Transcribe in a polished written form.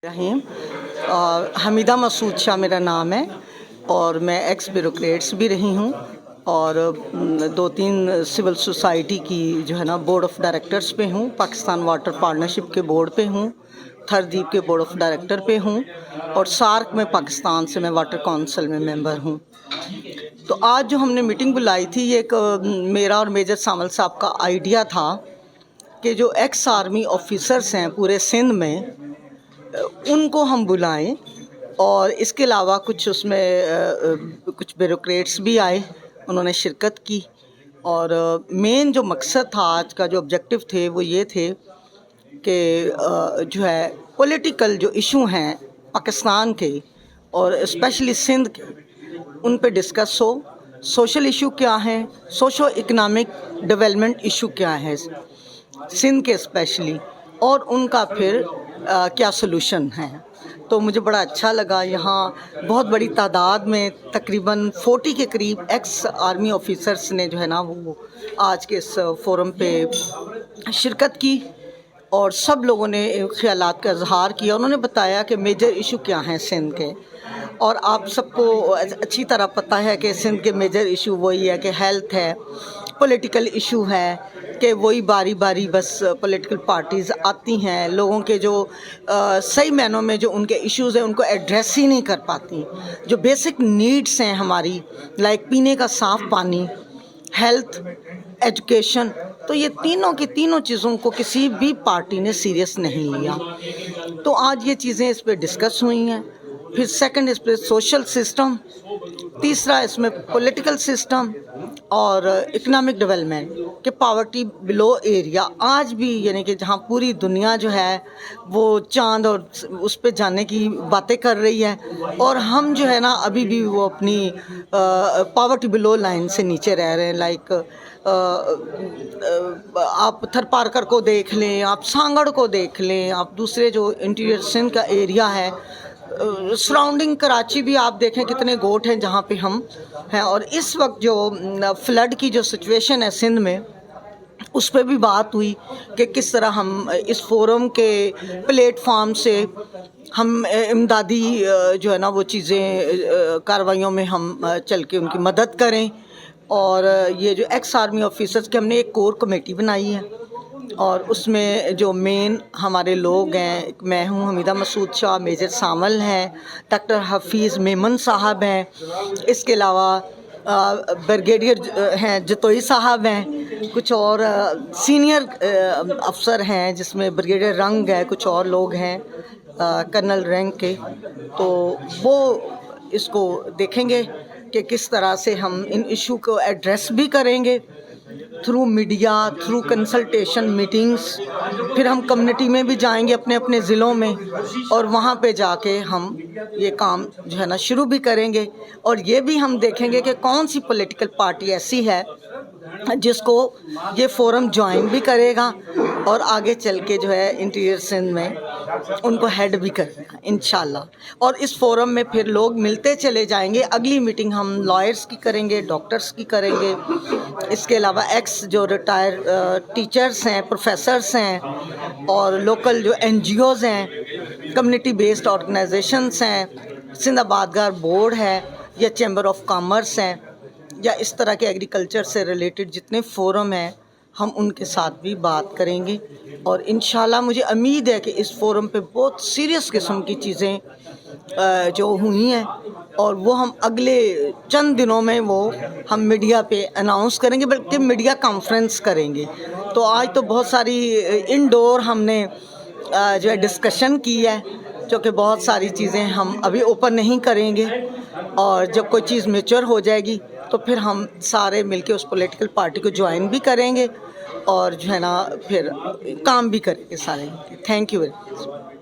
रहीम। हमीदा मसूद शाह मेरा नाम है और मैं एक्स ब्यूरोक्रेट्स भी रही हूँ और 2-3 सिविल सोसाइटी की जो है ना बोर्ड ऑफ डायरेक्टर्स पे हूँ। पाकिस्तान वाटर पार्टनरशिप के बोर्ड पे हूँ, थरदीप के बोर्ड ऑफ डायरेक्टर पे हूँ और सार्क में पाकिस्तान से मैं वाटर काउंसिल में मेंबर हूँ। तो आज जो हमने मीटिंग बुलाई थी, ये एक मेरा और मेजर सामल साहब का आइडिया था कि जो एक्स आर्मी ऑफिसर्स हैं पूरे सिंध में उनको हम बुलाएं और इसके अलावा कुछ उसमें कुछ ब्यूरोक्रेट्स भी आए, उन्होंने शिरकत की। और मेन जो मकसद था आज का, जो ऑब्जेक्टिव थे, वो ये थे कि जो है पॉलिटिकल जो इशू हैं पाकिस्तान के और स्पेशली सिंध के, उन पे डिस्कस हो। सोशल इशू क्या हैं, सोशो इकनॉमिक डेवलपमेंट इशू क्या है सिंध के स्पेशली, और उनका फिर क्या सलूशन है। तो मुझे बड़ा अच्छा लगा, यहाँ बहुत बड़ी तादाद में तकरीबन 40 के करीब एक्स आर्मी ऑफिसर्स ने जो है ना वो आज के इस फोरम पे शिरकत की और सब लोगों ने ख्यालात का इजहार किया। उन्होंने बताया कि मेजर इशू क्या हैं सिंध के, और आप सबको अच्छी तरह पता है कि सिंध के मेजर इशू वही है कि हेल्थ है, पॉलिटिकल इशू है कि वही बारी बारी बस पॉलिटिकल पार्टीज़ आती हैं, लोगों के जो सही मायनों में जो उनके इश्यूज़ हैं उनको एड्रेस ही नहीं कर पाती। जो बेसिक नीड्स हैं हमारी, लाइक पीने का साफ़ पानी, हेल्थ, एजुकेशन, तो ये तीनों की तीनों चीज़ों को किसी भी पार्टी ने सीरियस नहीं लिया। तो आज ये चीज़ें इस पर डिस्कस हुई हैं। फिर सेकंड इस पर सोशल सिस्टम, तीसरा इसमें पॉलिटिकल सिस्टम और इकोनॉमिक डेवलपमेंट के पावर्टी बिलो एरिया आज भी, यानी कि जहाँ पूरी दुनिया जो है वो चांद और उस पे जाने की बातें कर रही है और हम जो है ना अभी भी वो अपनी पावर्टी बिलो लाइन से नीचे रह रहे हैं। लाइक आप थरपारकर को देख लें, आप सांगड़ को देख लें, आप दूसरे जो इंटीरियर सिंध का एरिया है, सराउंडिंग कराची भी आप देखें कितने गोट हैं जहाँ पे हम हैं। और इस वक्त जो फ्लड की जो सिचुएशन है सिंध में, उस पर भी बात हुई कि किस तरह हम इस फोरम के प्लेटफॉर्म से हम इमदादी जो है ना वो चीज़ें कार्रवाइयों में हम चल के उनकी मदद करें। और ये जो एक्स आर्मी ऑफिसर्स की हमने एक कोर कमेटी बनाई है और उसमें जो मेन हमारे लोग हैं, मैं हूँ हमीदा मसूद शाह, मेजर सामल हैं, डॉक्टर हफीज़ मेमन साहब हैं, इसके अलावा ब्रिगेडियर हैं जतोई साहब हैं, कुछ और सीनियर अफसर हैं जिसमें ब्रिगेडियर रंग है, कुछ और लोग हैं कर्नल रैंक के। तो वो इसको देखेंगे कि किस तरह से हम इन इशू को एड्रेस भी करेंगे through media, through consultation meetings. फिर हम कम्युनिटी में भी जाएंगे अपने अपने ज़िलों में और वहाँ पे जाके हम ये काम जो है ना शुरू भी करेंगे। और ये भी हम देखेंगे कि कौन सी पॉलिटिकल पार्टी ऐसी है जिसको ये फोरम ज्वाइन भी करेगा और आगे चल के जो है इंटीरियर सिंध में उनको हेड भी करेगा इंशाल्लाह। और इस फोरम में फिर लोग मिलते चले जाएंगे। अगली मीटिंग हम लॉयर्स की करेंगे, डॉक्टर्स की करेंगे, इसके अलावा एक्स जो रिटायर टीचर्स हैं, प्रोफेसर्स हैं और लोकल जो NGOs हैं, कम्युनिटी बेस्ड ऑर्गेनाइजेशंस हैं, सिंध आबादगार बोर्ड है या चैम्बर ऑफ कॉमर्स हैं या इस तरह के एग्रीकल्चर से रिलेटेड जितने फोरम हैं, हम उनके साथ भी बात करेंगे। और इंशाल्लाह मुझे उम्मीद है कि इस फोरम पे बहुत सीरियस किस्म की चीज़ें जो हुई हैं और वो हम अगले चंद दिनों में वो हम मीडिया पे अनाउंस करेंगे, बल्कि मीडिया कॉन्फ्रेंस करेंगे। तो आज तो बहुत सारी इंडोर हमने जो है डिस्कशन की है, जो कि बहुत सारी चीज़ें हम अभी ओपन नहीं करेंगे और जब कोई चीज़ मैच्योर हो जाएगी तो फिर हम सारे मिलके उस पॉलिटिकल पार्टी को ज्वाइन भी करेंगे और जो है ना फिर काम भी करेंगे सारे। Thank you very much.